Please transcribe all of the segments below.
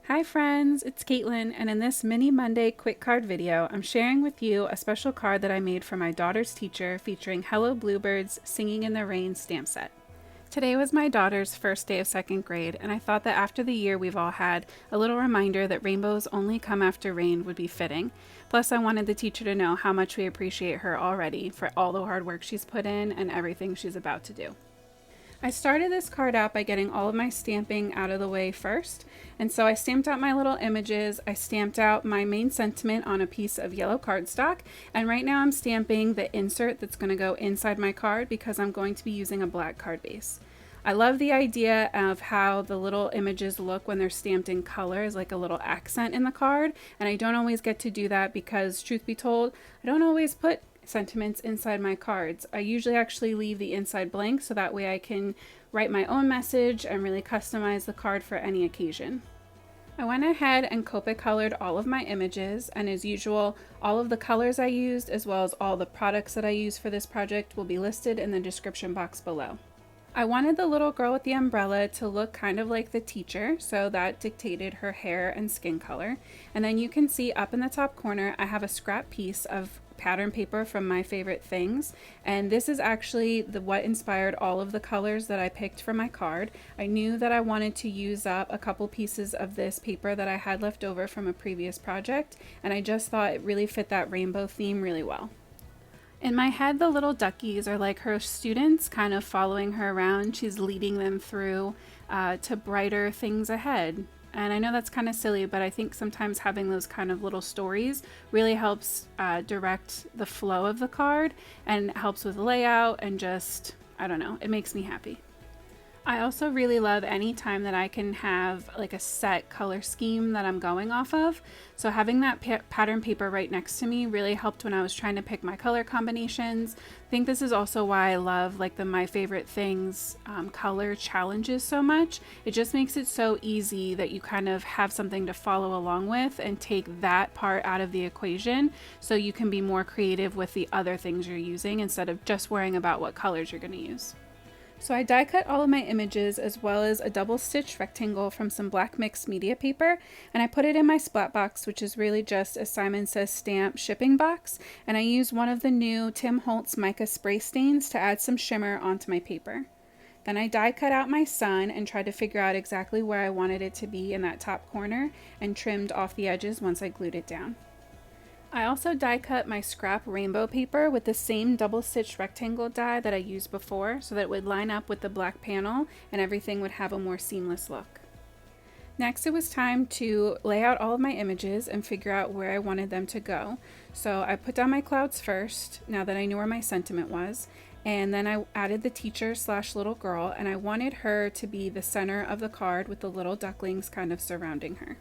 Hi friends, it's Caitlin, and in this mini Monday quick card video, I'm sharing with you a special card that I made for my daughter's teacher featuring Hello Bluebirds Singing in the Rain stamp set. Today was my daughter's first day of second grade, and I thought that after the year we've all had, a little reminder that rainbows only come after rain would be fitting. Plus, I wanted the teacher to know how much we appreciate her already for all the hard work she's put in and everything she's about to do. I started this card out by getting all of my stamping out of the way first. And so I stamped out my little images. I stamped out my main sentiment on a piece of yellow cardstock. And right now I'm stamping the insert that's going to go inside my card because I'm going to be using a black card base. I love the idea of how the little images look when they're stamped in colors, like a little accent in the card. And I don't always get to do that because, truth be told, I don't always put sentiments inside my cards. I usually actually leave the inside blank so that way I can write my own message and really customize the card for any occasion. I went ahead and Copic colored all of my images, and as usual, all of the colors I used as well as all the products that I used for this project will be listed in the description box below. I wanted the little girl with the umbrella to look kind of like the teacher, so that dictated her hair and skin color. And then you can see up in the top corner, I have a scrap piece of pattern paper from My Favorite Things, and this is actually what inspired all of the colors that I picked for my card. I knew that I wanted to use up a couple pieces of this paper that I had left over from a previous project, and I just thought it really fit that rainbow theme really well. In my head, the little duckies are like her students, kind of following her around. She's leading them through to brighter things ahead. And I know that's kind of silly, but I think sometimes having those kind of little stories really helps direct the flow of the card and helps with layout and just, I don't know, it makes me happy. I also really love any time that I can have like a set color scheme that I'm going off of. So having that pattern paper right next to me really helped when I was trying to pick my color combinations. I think this is also why I love like the My Favorite Things color challenges so much. It just makes it so easy that you kind of have something to follow along with and take that part out of the equation so you can be more creative with the other things you're using instead of just worrying about what colors you're going to use. So I die cut all of my images as well as a double stitch rectangle from some black mixed media paper, and I put it in my splat box, which is really just a Simon Says stamp shipping box, and I used one of the new Tim Holtz mica spray stains to add some shimmer onto my paper. Then I die cut out my sun and tried to figure out exactly where I wanted it to be in that top corner and trimmed off the edges once I glued it down. I also die cut my scrap rainbow paper with the same double stitch rectangle die that I used before so that it would line up with the black panel and everything would have a more seamless look. Next, it was time to lay out all of my images and figure out where I wanted them to go. So I put down my clouds first, now that I knew where my sentiment was, and then I added the teacher / little girl, and I wanted her to be the center of the card with the little ducklings kind of surrounding her.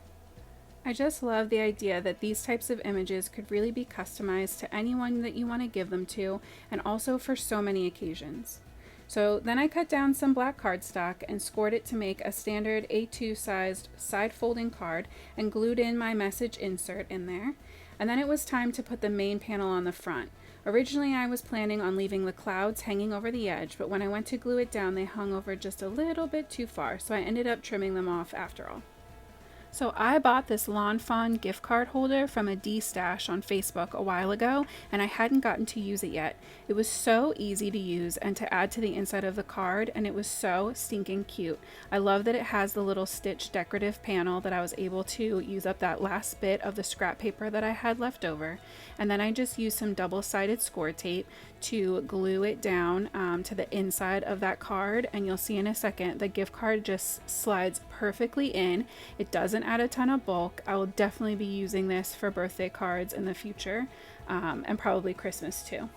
I just love the idea that these types of images could really be customized to anyone that you want to give them to, and also for so many occasions. So then I cut down some black cardstock and scored it to make a standard A2 sized side folding card and glued in my message insert in there. And then it was time to put the main panel on the front. Originally I was planning on leaving the clouds hanging over the edge, but when I went to glue it down they hung over just a little bit too far, so I ended up trimming them off after all. So I bought this Lawn Fawn gift card holder from a D-Stash on Facebook a while ago, and I hadn't gotten to use it yet. It was so easy to use and to add to the inside of the card, and it was so stinking cute. I love that it has the little stitch decorative panel that I was able to use up that last bit of the scrap paper that I had left over. And then I just used some double-sided score tape to glue it down to the inside of that card, and you'll see in a second the gift card just slides perfectly in. It doesn't add a ton of bulk. I will definitely be using this for birthday cards in the future, and probably Christmas too.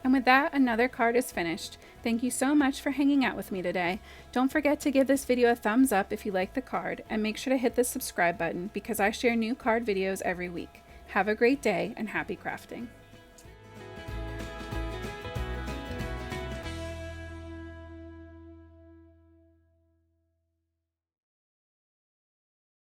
And with that, another card is finished. Thank you so much for hanging out with me today. Don't forget to give this video a thumbs up if you like the card, and make sure to hit the subscribe button because I share new card videos every week. Have a great day and happy crafting.